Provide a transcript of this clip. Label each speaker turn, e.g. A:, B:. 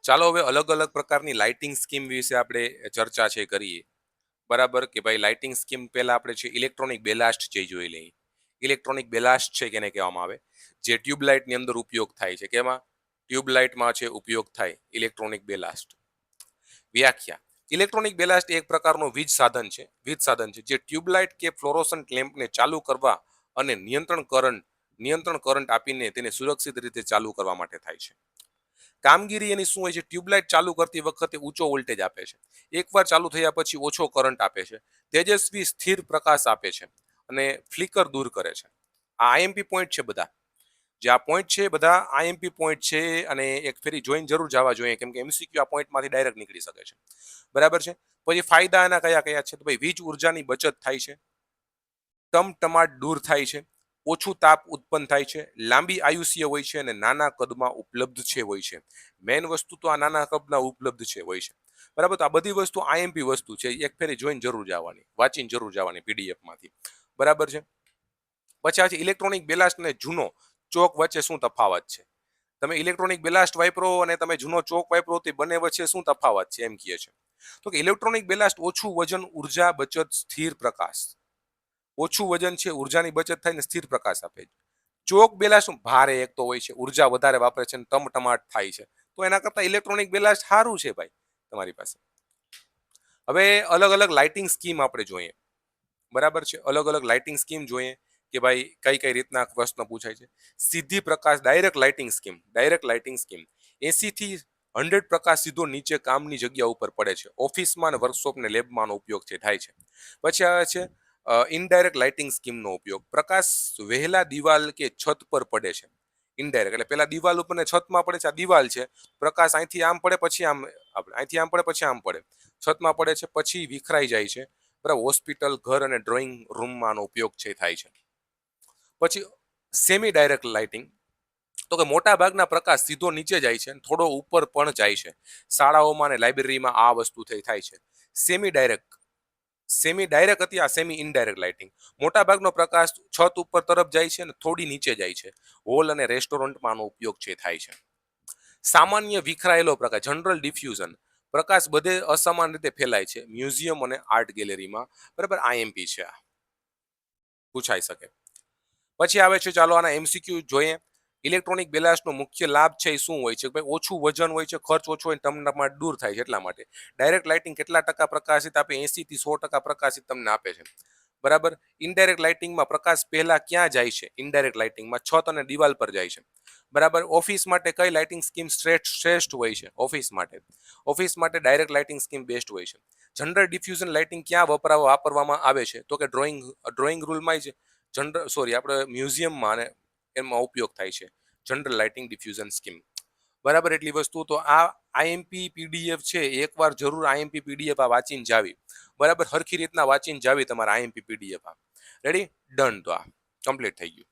A: ચાલો હવે અલગ અલગ પ્રકારની લાઇટિંગ સ્કીમ વિશે આપણે ચર્ચા છે કરીએ. બરાબર કે ભાઈ લાઇટિંગ સ્કીમ પહેલા આપણે છે ઇલેક્ટ્રોનિક બેલાસ્ટ જે જોઈ લઈએ. ઇલેક્ટ્રોનિક બેલાસ્ટ છે કેને કહેવામાં આવે, જે ટ્યુબલાઇટની અંદર ઉપયોગ થાય છે. કેમાં? ટ્યુબલાઇટમાં છે ઉપયોગ થાય ઇલેક્ટ્રોનિક બેલાસ્ટ. વ્યાખ્યા: ઇલેક્ટ્રોનિક બેલાસ્ટ એક પ્રકારનો વીજ સાધન છે જે ટ્યુબલાઇટ કે ફ્લોરોસન્ટ લેમ્પને ચાલુ કરવા અને નિયંત્રણ કરંટ આપીને તેને સુરક્ષિત રીતે ચાલુ કરવા માટે થાય છે. કામગીરી એની શું હોય છે? ટ્યુબલાઇટ ચાલુ કરતી વખતે ઊંચો વોલ્ટેજ આપે છે, એકવાર ચાલુ થયા પછી ઓછો કરંટ આપે છે, તેજસ્વી સ્થિર પ્રકાશ આપે છે અને ફ્લિકર દૂર કરે છે. આ આઈએમપી પોઈન્ટ છે બધા. જે આ પોઈન્ટ છે બધા આઈએમપી પોઈન્ટ છે અને એક ફેરી જોઈને જરૂર જવા જોઈએ, કેમ કે એમસીક્યુ આ પોઈન્ટમાંથી ડાયરેક્ટ નીકળી શકે છે. બરાબર છે. પછી ફાયદા એના કયા કયા છે? તો ભાઈ વીજ ઉર્જાની બચત થાય છે, ટમટમાટ દૂર થાય છે, ઓછું તાપ ઉત્પન્ન થાય છે, લાંબી આયુષ્ય હોય છે અને નાના કદમાં ઉપલબ્ધ છે હોય છે. મેઇન વસ્તુ તો આ નાના કદના ઉપલબ્ધ છે હોય છે. બરાબર. તો આ બધી વસ્તુ આઈએમપી વસ્તુ છે, એક ફેરી જોઈને જરૂર જવાની, વાંચીને જરૂર જવાની પીડીએફ માંથી. બરાબર છે. પછી આ છે ઇલેક્ટ્રોનિક બેલાસ્ટ અને જૂનો ચોક વચ્ચે શું તફાવત છે? તમે ઇલેક્ટ્રોનિક બેલાસ્ટ વાપરો અને તમે જૂનો ચોક વાપરો તે બંને વચ્ચે શું તફાવત છે એમ કહે છે. તો કે ઇલેક્ટ્રોનિક બેલાસ્ટ ઓછું વજન, ઉર્જા બચત, સ્થિર પ્રકાશ. ઓછું વજન છે, ઉર્જાની બચત થાય ને સ્થિર પ્રકાશ આપે છે. ચોક બેલાસ્ટ ભારે એક તો હોય છે, ઉર્જા વધારે વાપરે છે, ટમટમાટ થાય છે. તો એના કરતા ઇલેક્ટ્રોનિક બેલાસ્ટ સારું છે ભાઈ તમારી પાસે. હવે અલગ અલગ લાઇટિંગ સ્કીમ આપણે જોઈએ. બરાબર છે. અલગ અલગ લાઇટિંગ સ્કીમ જોઈએ કે ભાઈ કઈ કઈ રીતના પ્રશ્ન પૂછાય છે. સીધી પ્રકાશ ડાયરેક્ટ લાઇટિંગ સ્કીમ 80 થી 100 પ્રકાશ સીધો નીચે કામની જગ્યા ઉપર પડે છે. ઓફિસમાં અને વર્કશોપ ને લેબમાં ઉપયોગ છે થાય છે. પછી આવે છે ઇનડાયરેક્ટ લાઇટિંગ સ્કીમનો ઉપયોગ. પ્રકાશ વહેલા દિવાલ કે છત પર પડે છે. ઇનડાયરેક્ટ એટલે પેલા દિવાલ ઉપર ને છતમાં પડે છે. આ દિવાલ છે, પ્રકાશ અહીંથી આમ પડે પછી આમ, આપણે અહીંથી આમ પડે પછી આમ પડે, છતમાં પડે છે પછી વિખરાઈ જાય છે. બરાબર. હોસ્પિટલ, ઘર અને ડ્રોઈંગ રૂમમાં આનો ઉપયોગ છે થાય છે. પછી સેમી ડાયરેક્ટ લાઇટિંગ, તો કે મોટા ભાગના પ્રકાશ સીધો નીચે જાય છે, થોડો ઉપર પણ જાય છે. શાળાઓમાં અને લાઇબ્રેરીમાં આ વસ્તુ થાય છે. સેમી ડાયરેક્ટ હતી આ સેમી ઇનડાયરેક્ટ લાઇટિંગ. મોટા ભાગનો પ્રકાશ છત ઉપર તરફ જાય છે અને થોડી નીચે જાય છે. હોલ અને રેસ્ટોરન્ટમાં આનો ઉપયોગ છે થાય છે. સામાન્ય વિખરાયેલો પ્રકાશ, જનરલ ડિફ્યુઝન, પ્રકાશ બધે અસમાન રીતે ફેલાય છે. મ્યુઝિયમ અને આર્ટ ગેલેરીમાં. બરાબર. આઈએમપી છે, આ પૂછાઈ શકે. પછી આવે છે, ચાલો આના એમસીક્યુ જોઈએ. ઇલેક્ટ્રોનિક બેલાસ્ટનો મુખ્ય લાભ છે એ શું હોય છે? ભાઈ ઓછું વજન હોય છે, ખર્ચ ઓછો હોય, ટમટમાટ દૂર થાય છે એટલા માટે. ડાયરેક્ટ લાઇટિંગ કેટલા ટકા પ્રકાશિત આપે? 80 થી 100% પ્રકાશિત તમને આપે છે. બરાબર. ઇનડાયરેક્ટ લાઇટિંગમાં પ્રકાશ પહેલા ક્યાં જાય છે? ઇનડાયરેક્ટ લાઇટિંગમાં છત અને દિવાલ પર જાય છે. બરાબર. ઓફિસ માટે કઈ લાઇટિંગ સ્કીમ શ્રેષ્ઠ હોય છે? ઓફિસ માટે ડાયરેક્ટ લાઇટિંગ સ્કીમ બેસ્ટ હોય છે. જનરલ ડિફ્યુઝન લાઇટિંગ ક્યાં વાપરવામાં આવે છે? તો કે ડ્રોઈંગ રૂલમાં જ આપણે મ્યુઝિયમમાં અને એમાં ઉપયોગ થાય છે જનરલ લાઇટિંગ ડિફ્યુઝન સ્કીમ. બરાબર. એટલી વસ્તુ. તો આ આઈએમપી પીડીએફ છે, એકવાર જરૂર આઈએમપી પીડીએફ આ વાંચીને જાવી. બરાબર. હરખી રીતના વાંચીને જાવી તમારે આઈએમપી પીડીએફ. આ રેડી, ડન. તો આ કમ્પ્લીટ થઈ ગયું.